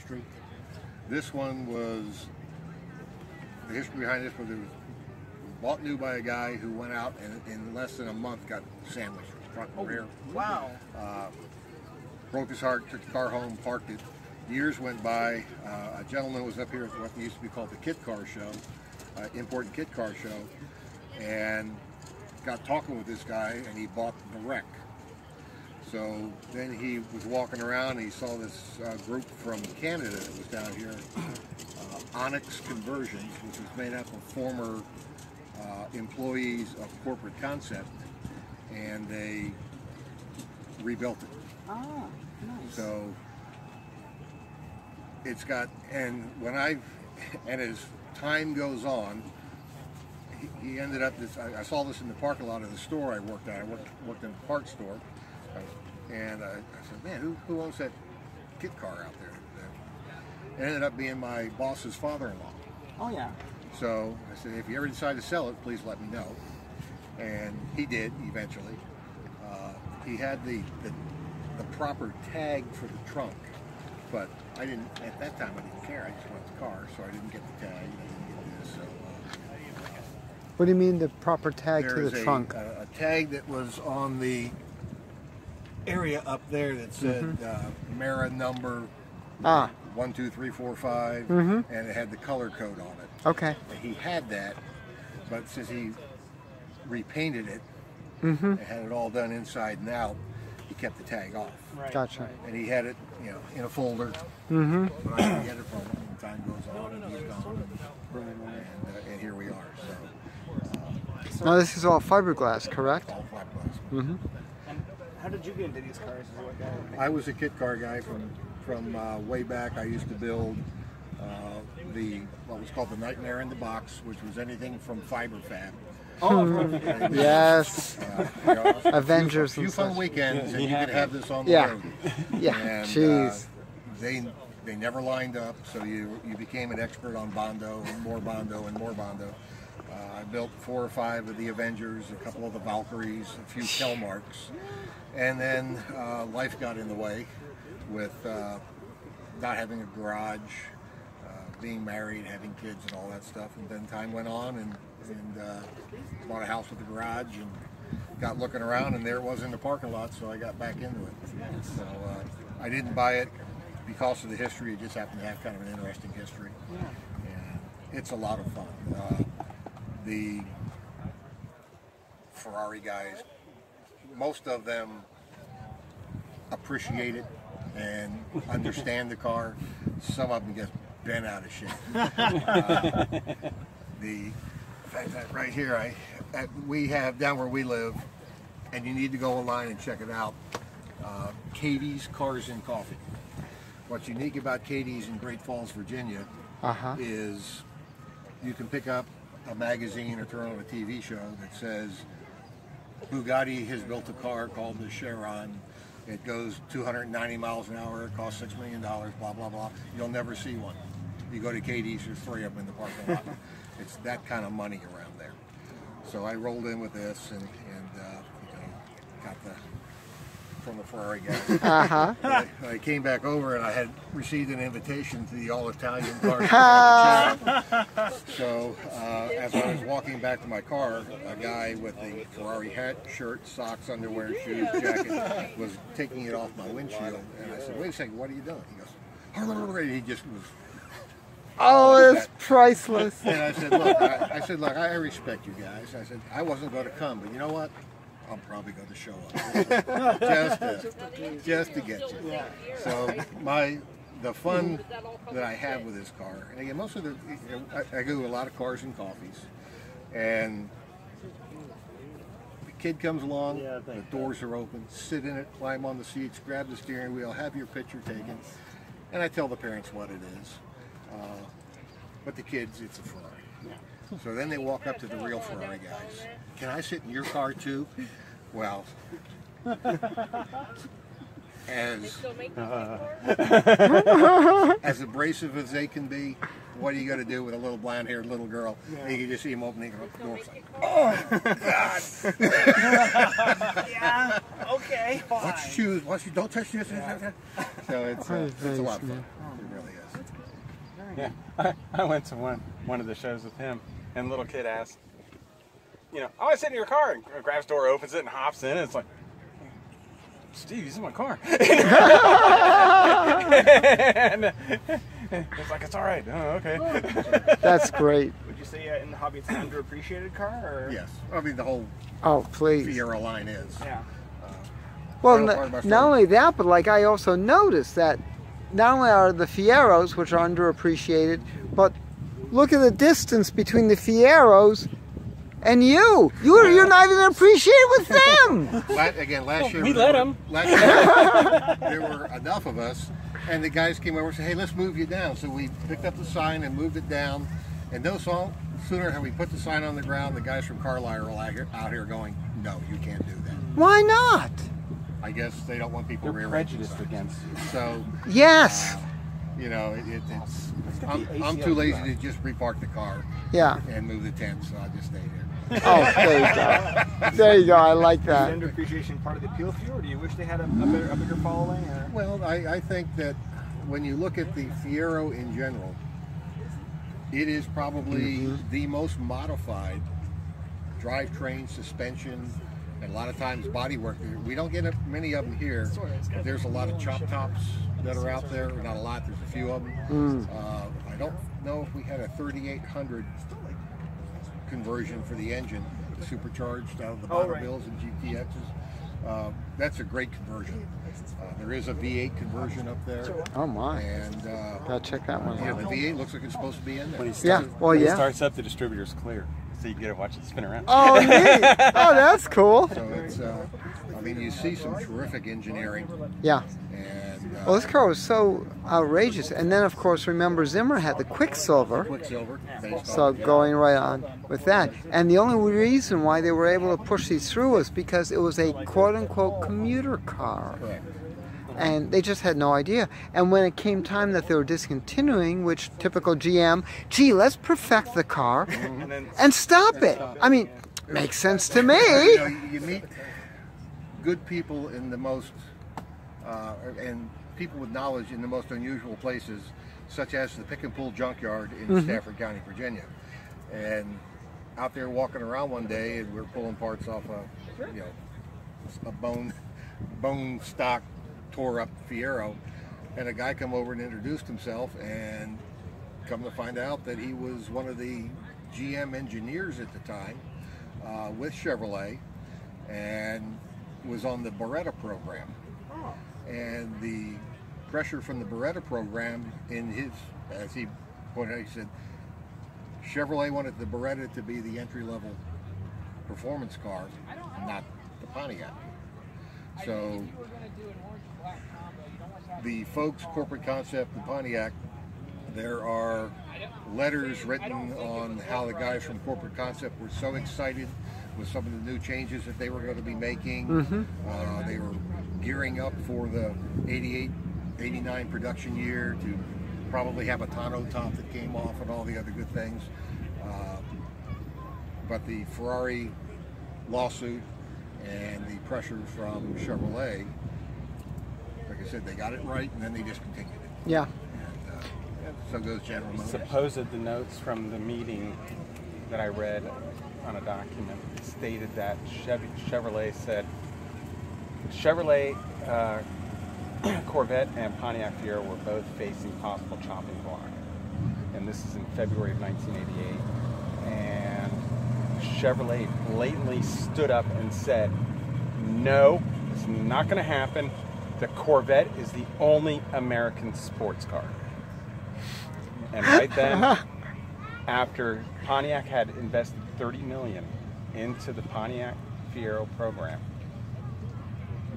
history. This one was, the history behind this was it was bought new by a guy who went out and in less than a month got sandwiched front and rear. Wow. Broke his heart, took the car home, parked it. Years went by. A gentleman was up here at what used to be called the Kit Car Show, Import and Kit Car Show, and got talking with this guy, and he bought the wreck. So then he was walking around, and he saw this group from Canada that was down here, Onyx Conversions, which was made up of former employees of Corporate Concept, and they rebuilt it. Oh, nice. So it's got, and as time goes on, he ended up this. I saw this in the parking lot of the store I worked at. I worked in a parts store, and I said, "Man, who owns that kit car out there?" It ended up being my boss's father-in-law. Oh yeah. So I said, "If you ever decide to sell it, please let me know." And he did eventually. He had the proper tag for the trunk, but I didn't. At that time, I didn't care. I just wanted the car, so I didn't get the tag. I didn't get this. So. What do you mean the proper tag to the trunk? A tag that was on the area up there that said Mera number 12345, and it had the color code on it. Okay. And he had that, but since he repainted it and had it all done inside and out, he kept the tag off. Right. Gotcha. And he had it, in a folder. But I didn't get it from him. And time goes on, and he's gone, and here we are. So. Now this is all fiberglass, correct? All fiberglass. And how did you get into these cars? I was a kit car guy from way back. I used to build what was called the Nightmare in the Box, which was anything from fiber fab. Oh, yes. Avengers. A few fun weekends, and you could have this on the road. Yeah. And, Jeez. They never lined up, so you became an expert on Bondo and more Bondo and more Bondo. I built 4 or 5 of the Avengers, a couple of the Valkyries, a few Kelmarks, and then life got in the way with not having a garage, being married, having kids, and all that stuff. And then time went on, and bought a house with a garage, and got looking around, and there it was in the parking lot. So I got back into it. So I didn't buy it because of the history. It just happened to have kind of an interesting history, and it's a lot of fun. The Ferrari guys, most of them appreciate it and understand the car. Some of them get bent out of shape. Right here, we have down where we live, and you need to go online and check it out. Katie's Cars and Coffee. What's unique about Katie's in Great Falls, Virginia, is you can pick up a magazine or turn on a TV show that says Bugatti has built a car called the Chiron. It goes 290 miles an hour. It costs $6 million. Blah blah blah. You'll never see one. You go to Katie's, there's 3 of them in the parking lot. It's that kind of money around there. So I rolled in with this and got from the Ferrari guys. I came back over and I had received an invitation to the all-Italian car show. So as I was walking back to my car, a guy with a Ferrari hat, shirt, socks, underwear, shoes, jacket was taking it off my windshield. And I said, "Wait a second, what are you doing?" He goes, he just was. Oh, it's priceless. And I said, look, I respect you guys. I said, I wasn't going to come, but you know what? I'm probably going to show up just to get you. So the fun that I have with this car, and again, most of I go to a lot of cars and coffees, and the kid comes along, the doors are open, sit in it, climb on the seats, grab the steering wheel, have your picture taken, and I tell the parents what it is. But the kids, it's a Ferrari. So then they walk up to the real Ferrari guys. Can I sit in your car too? Well, as abrasive as they can be, what are you going to do with a little blonde-haired little girl? Yeah. And you can just see him opening the door. It's like, Yeah. Okay. Fine. watch your shoes. Watch your, don't touch this. Yeah. So it's a lot of fun. It really is. Yeah, I went to one of the shows with him, and the little kid asked, you know, I want to sit in your car, and grabs door, opens it, and hops in, and it's like, Steve, he's in my car. And it's like, it's all right. Oh, okay. That's great. Would you say in the hobby it's an underappreciated car? Or? Yes. I mean, the whole Oh, please. Fiero line is. Yeah. Well, Final part of my not story. only that, but like I also noticed that not only are the Fieros, which are underappreciated, but look at the distance between the Fieros and you. You're not even appreciated with them. Last year we let them. Last year there were enough of us, and the guys came over and said, "Hey, let's move you down." So we picked up the sign and moved it down. And no sooner had we put the sign on the ground, the guys from Carlisle are out here going, "No, you can't do that." Why not? I guess they don't want people They're rearranging prejudiced signs. against you. So Yes. you know, it's. got the I'm ACL too lazy back. to just repark the car Yeah. and move the tent, so I just stayed here. Oh, there you go. There you go. I like Is that. underappreciation part of the appeal for you, or do you wish they had a bigger following? Or? Well, I think that when you look at the Fiero in general, it is probably the most modified drivetrain, suspension, and a lot of times bodywork. We don't get many of them here, but there's a lot of chop tops that are out there. Not a lot, there's a few of them. I don't know if we had a 3800 conversion for the engine, supercharged out of the Bonneville's and GTXs. That's a great conversion. There is a V8 conversion up there. Oh my. And Gotta check that one yeah, out. the V8 looks like it's supposed to be in there. Yeah. Well, When it yeah. starts up, the distributor's clear, so you get to watch it spin around. Oh, neat. Oh, that's cool. So it's, I mean, you see some terrific engineering. Yeah. And Well, this car was so outrageous. And then, of course, remember Zimmer had the Quicksilver. Quicksilver. Based So on, going right on with that. And the only reason why they were able to push these through was because it was a quote-unquote commuter car. correct. And they just had no idea. And when it came time that they were discontinuing, which typical GM, gee, let's perfect the car And then and stop it. I mean, makes sense to You me. know, you meet good people in the most, and people with knowledge in the most unusual places, such as the Pick and Pull Junkyard in Stafford County, Virginia. And out there walking around one day, and we're pulling parts off a bone stock, tore up Fiero, and a guy come over and introduced himself, and come to find out that he was one of the GM engineers at the time with Chevrolet, and was on the Beretta program. And the pressure from the Beretta program, in his, as he pointed out, he said Chevrolet wanted the Beretta to be the entry-level performance car, not the Pontiac. So the folks, Corporate Concept and Pontiac, there are letters written on how the guys from Corporate Concept were so excited with some of the new changes that they were going to be making. They were gearing up for the 88, 89 production year to probably have a tonneau top that came off and all the other good things. But the Ferrari lawsuit and the pressure from Chevrolet, like I said, they got it right, and then they discontinued it. Yeah. And so goes General Motors. supposed the notes from the meeting that I read on a document stated that Chevrolet said Chevrolet Corvette and Pontiac Fiero were both facing possible chopping block, and this is in February of 1988. And Chevrolet blatantly stood up and said, "No, it's not going to happen. The Corvette is the only American sports car." And right then, after Pontiac had invested $30 million into the Pontiac Fiero program,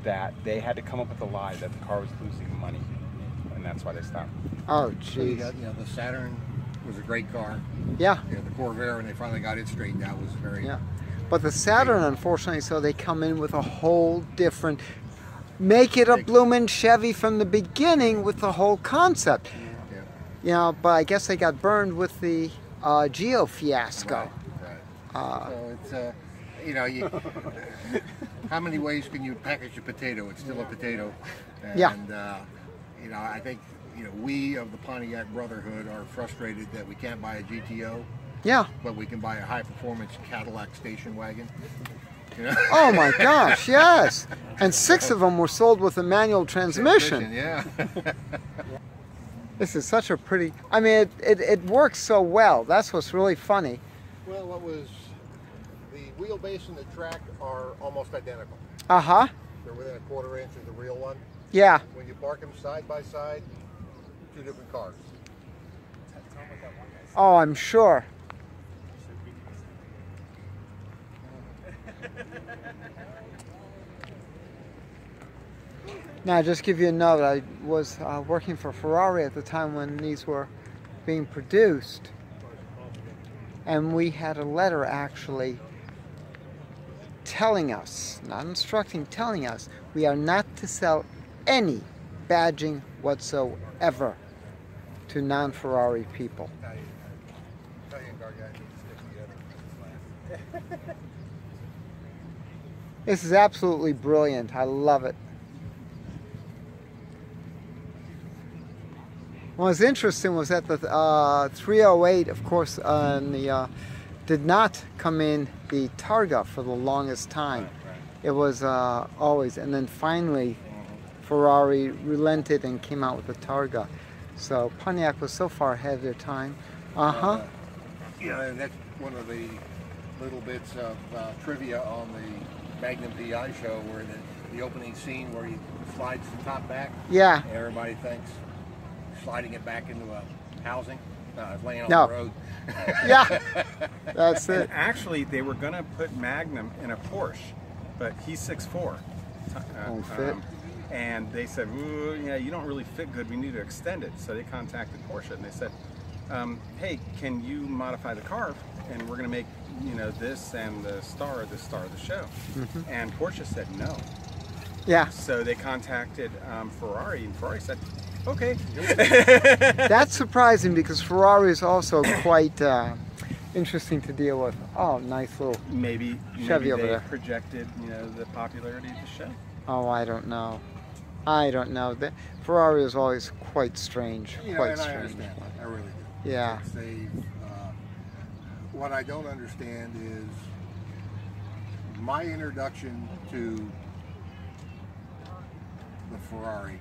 that they had to come up with a lie that the car was losing money, and that's why they stopped. Oh, So you jeez. got, the Saturn was a great car. Yeah. The Corvair, when they finally got it straightened out, was very. Yeah. But the Saturn, unfortunately, so they come in with a whole different, make it a bloomin' Chevy from the beginning with the whole concept. Yeah. You know, but I guess they got burned with the Geo fiasco. Right. So it's you know, how many ways can you package a potato? It's still a potato. And, Yeah. You know, I think, you know, we of the Pontiac Brotherhood are frustrated that we can't buy a GTO, Yeah. but we can buy a high-performance Cadillac station wagon. You know? Oh my gosh, yes. And 6 of them were sold with a manual transmission. Yeah. This is such a pretty, I mean, it works so well. That's what's really funny. Well, what was the wheelbase and the track are almost identical. Uh-huh. They're within a 1/4 inch of the real one. Yeah. When you park them side by side, 2 different cars. Oh, I'm sure. Now, just give you a note, I was working for Ferrari at the time when these were being produced. And we had a letter actually telling us, not instructing, telling us, we are not to sell any badging whatsoever to non-Ferrari people. Italian car guy needs to stick together. This is absolutely brilliant. I love it. What was interesting was that the 308, of course, did not come in the Targa for the longest time. Right. It was always, and then finally Ferrari relented and came out with the Targa. So Pontiac was so far ahead of their time. Yeah, and that's one of the little bits of trivia on the Magnum PI show, where the opening scene where he slides the top back. Yeah. Everybody thinks sliding it back into a housing. No, it's laying on No. the road. Yeah, that's it. And actually, they were going to put Magnum in a Porsche, but he's 6'4". Won't fit. And they said, ooh, yeah, you don't really fit good. We need to extend it. So they contacted Porsche and they said, hey, can you modify the car? And we're going to make, you know, this and the star of the show. And Porsche said no. Yeah. So they contacted Ferrari, and Ferrari said, okay. That's surprising because Ferrari is also quite interesting to deal with. Oh, nice little Maybe Chevy over they there. projected, you know, the popularity of the show. Oh, I don't know. I don't know. The Ferrari is always quite strange. You know, Quite and I strange. understand that. I really do. Yeah. It's what I don't understand is my introduction to the Ferrari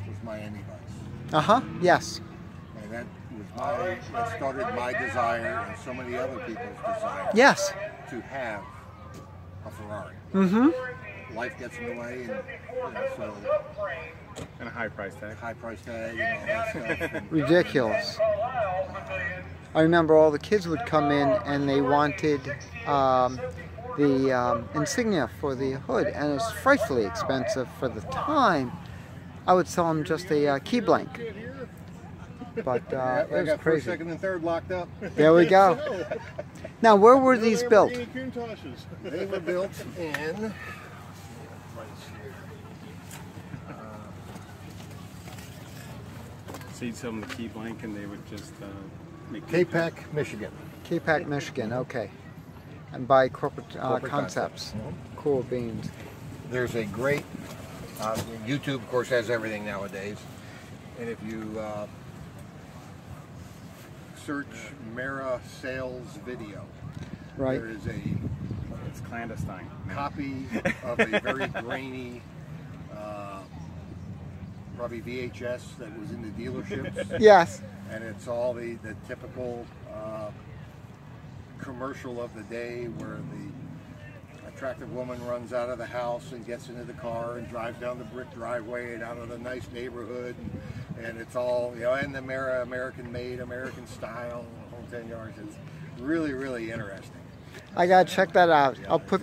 was Miami Vice. Uh-huh. Yes. And that started my desire and so many other people's desire Yes. to have a Ferrari. Mm-hmm. Life gets in the way, and you know, so And a high price tag. high price tag and all that stuff. And, Ridiculous. I remember all the kids would come in and they wanted the insignia for the hood, and it was frightfully expensive for the time. I would sell them just a key blank. But I it was got first, crazy. second, and third locked up. There we go. Now, where were these built? They were built in So you'd sell them the key blank and they would just make K-Pac, Michigan. K-Pac, Michigan. Okay. And by corporate, Corporate concepts. Cool beans. There's a great, YouTube of course has everything nowadays, and if you search Mera sales video, Right. there is a It's clandestine. copy of a very grainy, probably VHS that was in the dealerships, Yes. and it's all the typical commercial of the day where the attractive woman runs out of the house and gets into the car and drives down the brick driveway and out of the nice neighborhood, and it's all, you know, and the Mera, American made, American style, the whole 10 yards. It's really, really interesting. I gotta check that out. I'll put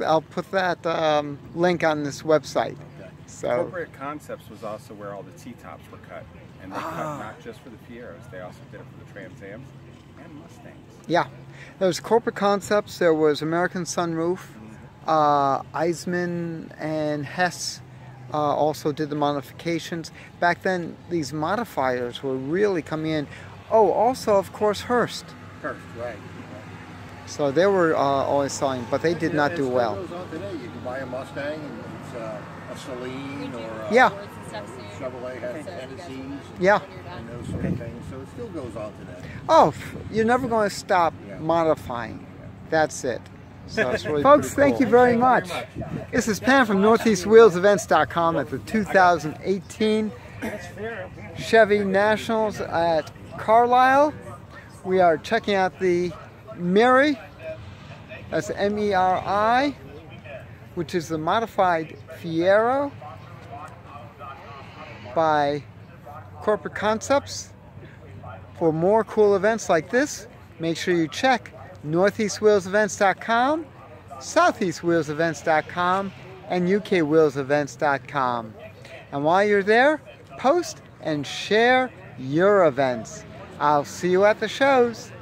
that link on this website. Okay. So Corporate Concepts was also where all the T-tops were cut. And they cut not just for the Fieros, they also did it for the Trans Ams and Mustangs. yeah, there was Corporate Concepts. There was American Sunroof, Eisman and Hess also did the modifications. Back then, these modifiers were really coming in. Oh, also, of course, Hurst. Hurst, right. So they were always selling, but they did not do well. It still goes on today. You can buy a Mustang, and it's a Celine or a Yeah. Chevrolet has Tennessees Yeah. and those sort of things. So it still goes on today. Oh, you're never going to stop Yeah. modifying. That's it. So it's really Folks, thank you very much. This is Pam from NortheastWheelsEvents.com at the 2018 Chevy Nationals at Carlisle. We are checking out the Mera, that's M-E-R-I, which is the modified Fiero by Corporate Concepts. For more cool events like this, make sure you check NortheastWheelsEvents.com, SoutheastWheelsEvents.com, and UKWheelsEvents.com. And while you're there, post and share your events. I'll see you at the shows.